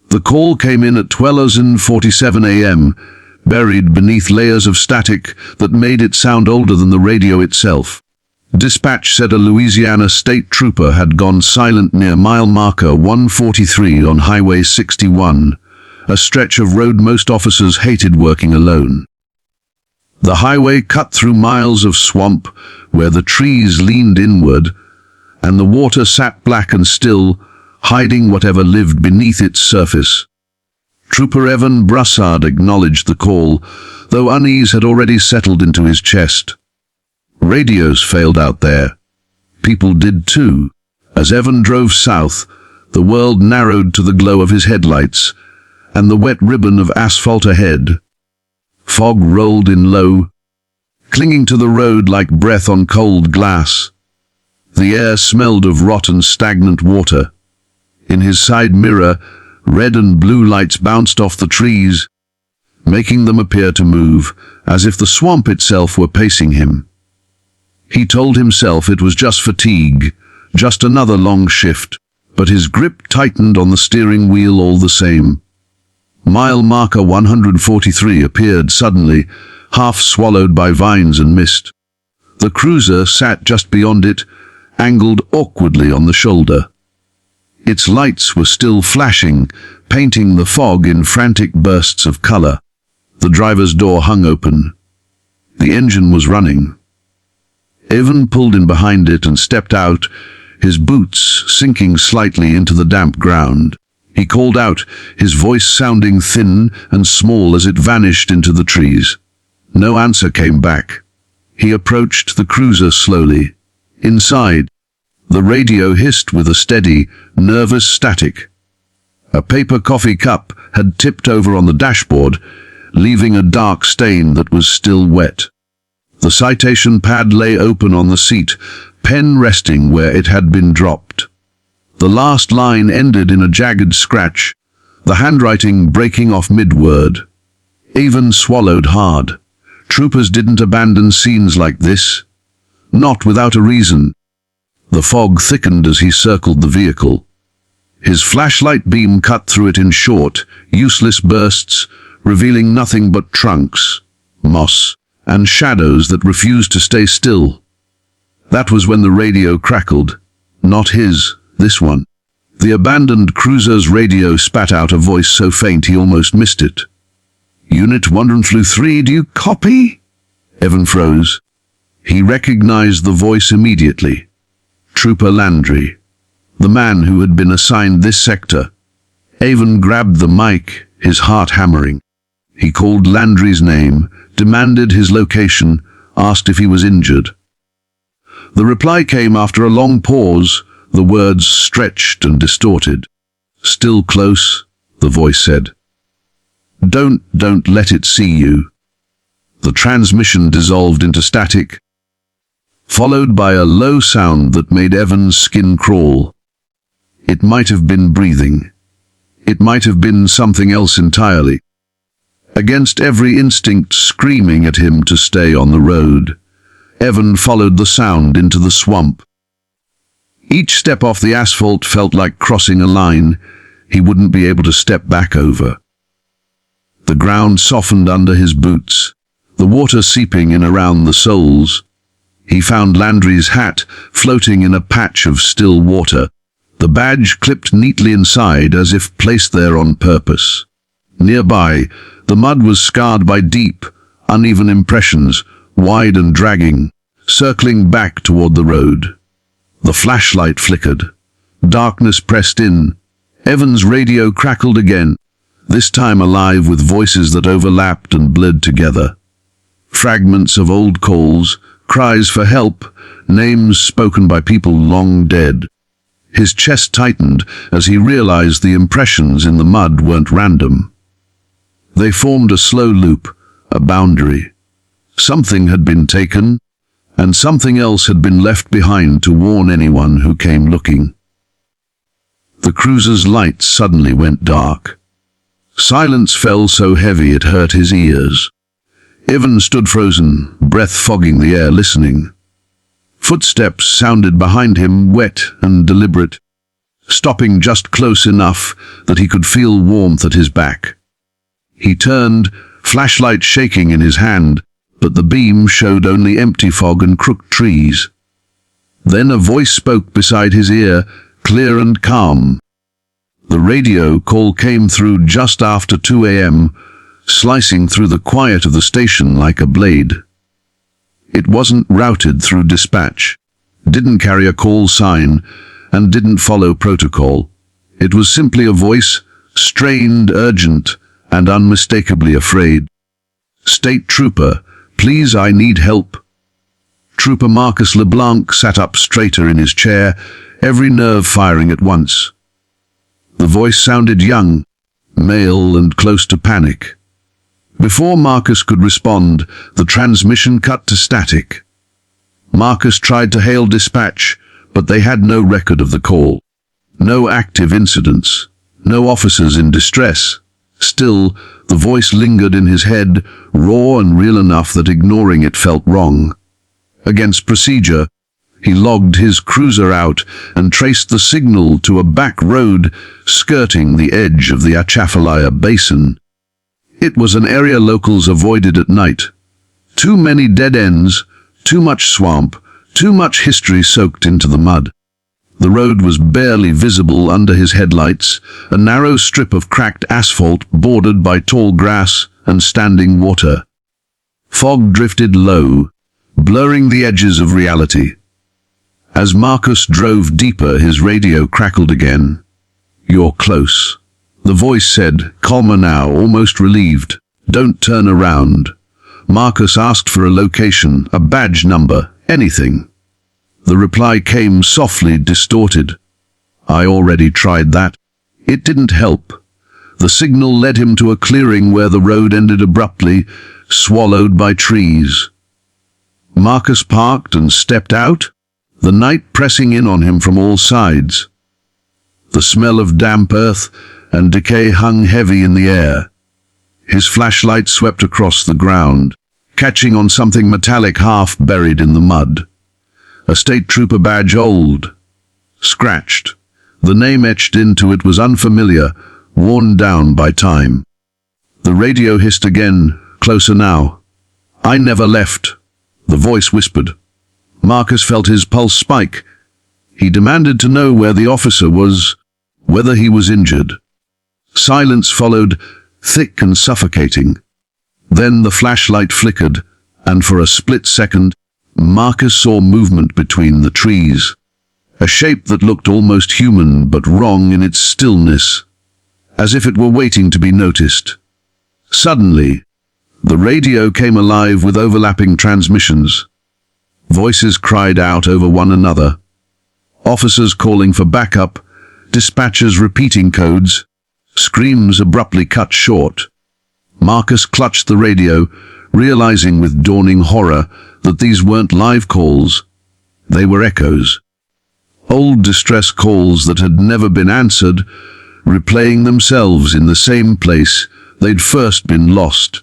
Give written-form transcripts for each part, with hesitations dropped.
The call came in at 12:47 a.m., buried beneath layers of static that made it sound older than the radio itself. Dispatch said a Louisiana state trooper had gone silent near mile marker 143 on Highway 61, a stretch of road most officers hated working alone. The highway cut through miles of swamp where the trees leaned inward, and the water sat black and still, hiding whatever lived beneath its surface. Trooper Evan Broussard acknowledged the call, though unease had already settled into his chest. Radios failed out there. People did too. As Evan drove south, the world narrowed to the glow of his headlights and the wet ribbon of asphalt ahead. Fog rolled in low, clinging to the road like breath on cold glass. The air smelled of rotten, stagnant water. In his side mirror, red and blue lights bounced off the trees, making them appear to move, as if the swamp itself were pacing him. He told himself it was just fatigue, just another long shift, but his grip tightened on the steering wheel all the same. Mile marker 143 appeared suddenly, half swallowed by vines and mist. The cruiser sat just beyond it, angled awkwardly on the shoulder. Its lights were still flashing, painting the fog in frantic bursts of color. The driver's door hung open. The engine was running. Evan pulled in behind it and stepped out, his boots sinking slightly into the damp ground. He called out, his voice sounding thin and small as it vanished into the trees. No answer came back. He approached the cruiser slowly. Inside, the radio hissed with a steady, nervous static. A paper coffee cup had tipped over on the dashboard, leaving a dark stain that was still wet. The citation pad lay open on the seat, pen resting where it had been dropped. The last line ended in a jagged scratch, the handwriting breaking off mid-word. Evan swallowed hard. Troopers didn't abandon scenes like this. Not without a reason. The fog thickened as he circled the vehicle. His flashlight beam cut through it in short, useless bursts, revealing nothing but trunks, moss, and shadows that refused to stay still. That was when the radio crackled. Not his, this one. The abandoned cruiser's radio spat out a voice so faint he almost missed it. "Unit 103, do you copy?" Evan froze. He recognized the voice immediately. Trooper Landry, the man who had been assigned this sector. Evan grabbed the mic, his heart hammering. He called Landry's name, demanded his location, asked if he was injured. The reply came after a long pause, the words stretched and distorted. "Still close," the voice said. Don't let it see you." The transmission dissolved into static, followed by a low sound that made Evan's skin crawl. It might have been breathing. It might have been something else entirely. Against every instinct screaming at him to stay on the road, Evan followed the sound into the swamp. Each step off the asphalt felt like crossing a line he wouldn't be able to step back over. The ground softened under his boots, the water seeping in around the soles. He found Landry's hat floating in a patch of still water, the badge clipped neatly inside as if placed there on purpose. Nearby, the mud was scarred by deep, uneven impressions, wide and dragging, circling back toward the road. The flashlight flickered. Darkness pressed in. Evan's radio crackled again, this time alive with voices that overlapped and blurred together. Fragments of old calls, cries for help, names spoken by people long dead. His chest tightened as he realized the impressions in the mud weren't random. They formed a slow loop, a boundary. Something had been taken, and something else had been left behind to warn anyone who came looking. The cruiser's lights suddenly went dark. Silence fell so heavy it hurt his ears. Evan stood frozen, breath fogging the air, listening. Footsteps sounded behind him, wet and deliberate. stopping just close enough that he could feel warmth at his back. He turned, flashlight shaking in his hand, but the beam showed only empty fog and crooked trees. Then a voice spoke beside his ear, clear and calm. The radio call came through just after 2 a.m., slicing through the quiet of the station like a blade. It wasn't routed through dispatch, didn't carry a call sign, and didn't follow protocol. It was simply a voice, strained, urgent, and unmistakably afraid. "State Trooper, please, I need help." Trooper Marcus LeBlanc sat up straighter in his chair, every nerve firing at once. The voice sounded young, male, and close to panic. Before Marcus could respond, the transmission cut to static. Marcus tried to hail dispatch, but they had no record of the call. No active incidents, no officers in distress. Still, the voice lingered in his head, raw and real enough that ignoring it felt wrong. Against procedure, he logged his cruiser out and traced the signal to a back road skirting the edge of the Atchafalaya Basin. It was an area locals avoided at night. Too many dead ends, too much swamp, too much history soaked into the mud. The road was barely visible under his headlights, a narrow strip of cracked asphalt bordered by tall grass and standing water. Fog drifted low, blurring the edges of reality. As Marcus drove deeper, his radio crackled again. "You're close," the voice said, calmer now, almost relieved. "Don't turn around." Marcus asked for a location, a badge number, anything. The reply came softly, distorted. "I already tried that. It didn't help." The signal led him to a clearing where the road ended abruptly, swallowed by trees. Marcus parked and stepped out, the night pressing in on him from all sides. The smell of damp earth and decay hung heavy in the air. His flashlight swept across the ground, catching on something metallic half buried in the mud. A state trooper badge, old, scratched. The name etched into it was unfamiliar, worn down by time. The radio hissed again, closer now. "I never left," the voice whispered. Marcus felt his pulse spike. He demanded to know where the officer was, whether he was injured. Silence followed, thick and suffocating. Then the flashlight flickered, and for a split second, Marcus saw movement between the trees. A shape that looked almost human but wrong in its stillness, as if it were waiting to be noticed. Suddenly, the radio came alive with overlapping transmissions. Voices cried out over one another. Officers calling for backup, dispatchers repeating codes, screams abruptly cut short. Marcus clutched the radio, realizing with dawning horror that these weren't live calls. They were echoes. Old distress calls that had never been answered, replaying themselves in the same place they'd first been lost.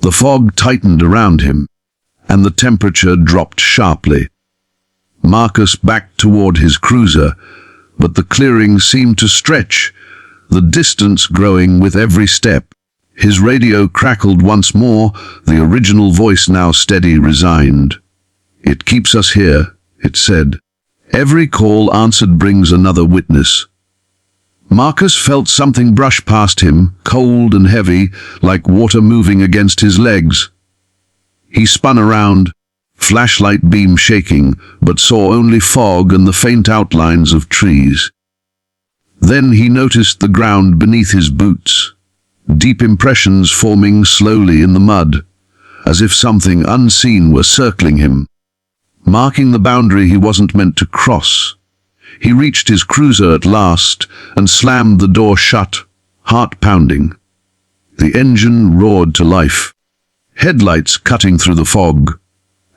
The fog tightened around him, and the temperature dropped sharply. Marcus backed toward his cruiser, but the clearing seemed to stretch, the distance growing with every step. His radio crackled once more, the original voice now steady, resigned. "It keeps us here," it said. "Every call answered brings another witness." Marcus felt something brush past him, cold and heavy, like water moving against his legs. He spun around, flashlight beam shaking, but saw only fog and the faint outlines of trees. Then he noticed the ground beneath his boots, deep impressions forming slowly in the mud, as if something unseen were circling him, marking the boundary he wasn't meant to cross. He reached his cruiser at last and slammed the door shut, heart pounding. The engine roared to life, headlights cutting through the fog.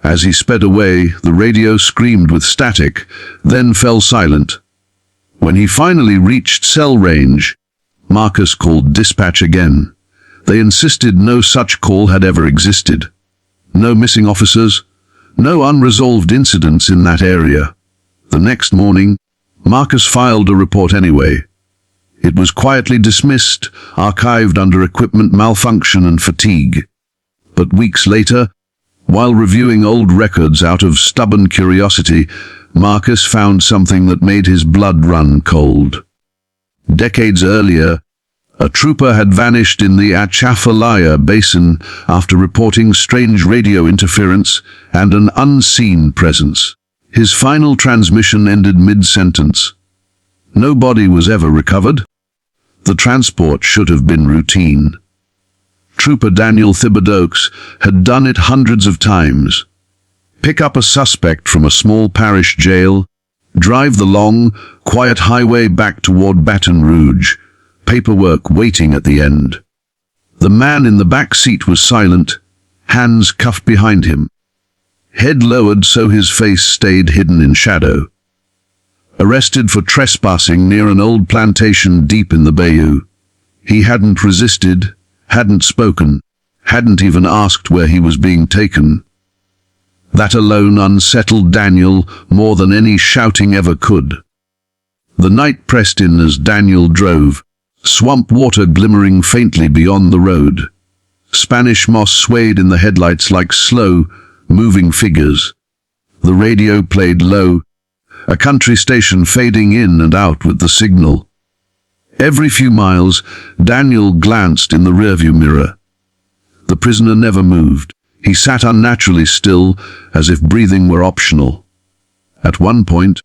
As he sped away, the radio screamed with static, then fell silent. When he finally reached cell range, Marcus called dispatch again. They insisted no such call had ever existed. No missing officers, no unresolved incidents in that area. The next morning, Marcus filed a report anyway. It was quietly dismissed, archived under equipment malfunction and fatigue. But weeks later, while reviewing old records out of stubborn curiosity, Marcus found something that made his blood run cold. Decades earlier, a trooper had vanished in the Atchafalaya Basin after reporting strange radio interference and an unseen presence. His final transmission ended mid-sentence. No body was ever recovered. The transport should have been routine. Trooper Daniel Thibodeaux had done it hundreds of times. Pick up a suspect from a small parish jail, drive the long, quiet highway back toward Baton Rouge, paperwork waiting at the end. The man in the back seat was silent, hands cuffed behind him, head lowered so his face stayed hidden in shadow. Arrested for trespassing near an old plantation deep in the bayou. He hadn't resisted, hadn't spoken, hadn't even asked where he was being taken. That alone unsettled Daniel more than any shouting ever could. The night pressed in as Daniel drove, swamp water glimmering faintly beyond the road. Spanish moss swayed in the headlights like slow, moving figures. The radio played low, a country station fading in and out with the signal. Every few miles, Daniel glanced in the rearview mirror. The prisoner never moved. He sat unnaturally still, as if breathing were optional. At one point,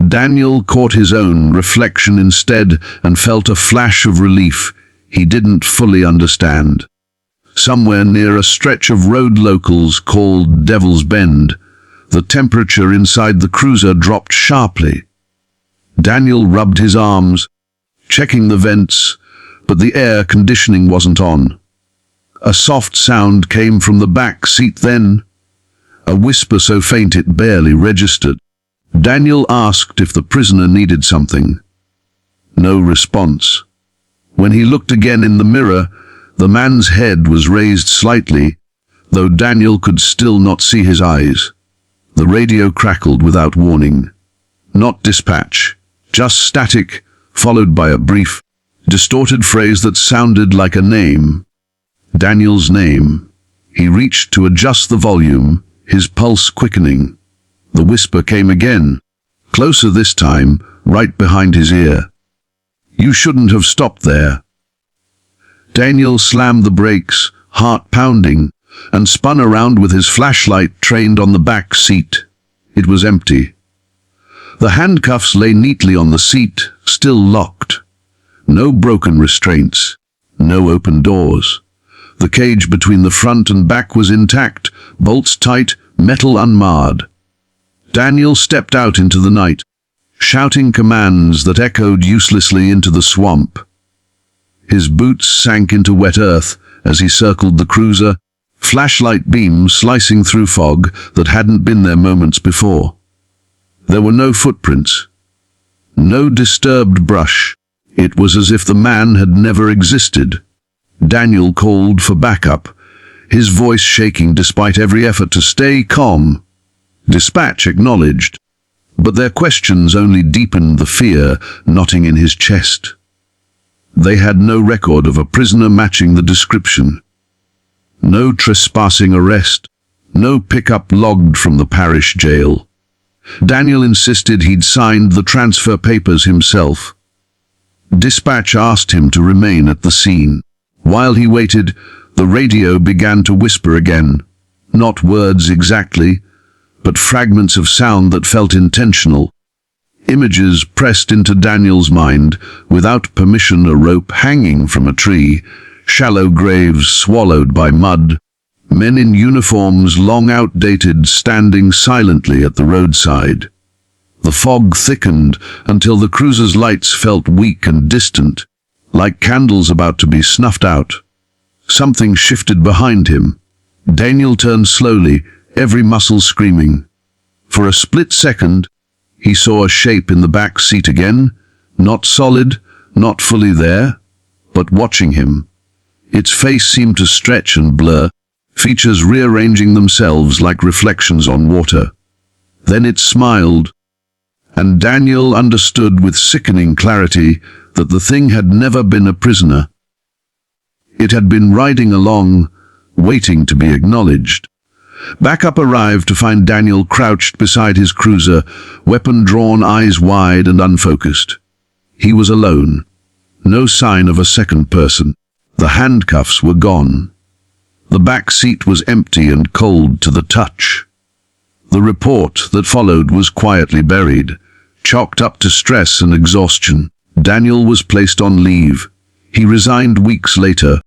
Daniel caught his own reflection instead and felt a flash of relief he didn't fully understand. Somewhere near a stretch of road locals called Devil's Bend, the temperature inside the cruiser dropped sharply. Daniel rubbed his arms, checking the vents, but the air conditioning wasn't on. A soft sound came from the back seat then, a whisper so faint it barely registered. Daniel asked if the prisoner needed something. No response. When he looked again in the mirror, the man's head was raised slightly, though Daniel could still not see his eyes. The radio crackled without warning. Not dispatch, just static, followed by a brief, distorted phrase that sounded like a name. Daniel's name. He reached to adjust the volume, his pulse quickening. The whisper came again, closer this time, right behind his ear. You shouldn't have stopped there. Daniel slammed the brakes, heart pounding, and spun around with his flashlight trained on the back seat. It was empty. The handcuffs lay neatly on the seat, still locked. No broken restraints, no open doors. The cage between the front and back was intact, bolts tight, metal unmarred. Daniel stepped out into the night, shouting commands that echoed uselessly into the swamp. His boots sank into wet earth as he circled the cruiser, flashlight beams slicing through fog that hadn't been there moments before. There were no footprints, no disturbed brush. It was as if the man had never existed. Daniel called for backup, his voice shaking despite every effort to stay calm. Dispatch acknowledged, but their questions only deepened the fear knotting in his chest. They had no record of a prisoner matching the description. No trespassing arrest, no pickup logged from the parish jail. Daniel insisted he'd signed the transfer papers himself. Dispatch asked him to remain at the scene. While he waited, the radio began to whisper again. Not words exactly, but fragments of sound that felt intentional. Images pressed into Daniel's mind, without permission, a rope hanging from a tree, shallow graves swallowed by mud, men in uniforms long outdated standing silently at the roadside. The fog thickened until the cruiser's lights felt weak and distant, like candles about to be snuffed out. Something shifted behind him. Daniel turned slowly, every muscle screaming. For a split second, he saw a shape in the back seat again, not solid, not fully there, but watching him. Its face seemed to stretch and blur, features rearranging themselves like reflections on water. Then it smiled, and Daniel understood with sickening clarity that the thing had never been a prisoner. It had been riding along, waiting to be acknowledged. Backup arrived to find Daniel crouched beside his cruiser, weapon drawn, eyes wide and unfocused. He was alone. No sign of a second person. The handcuffs were gone. The back seat was empty and cold to the touch. The report that followed was quietly buried, chalked up to stress and exhaustion. Daniel was placed on leave. He resigned weeks later,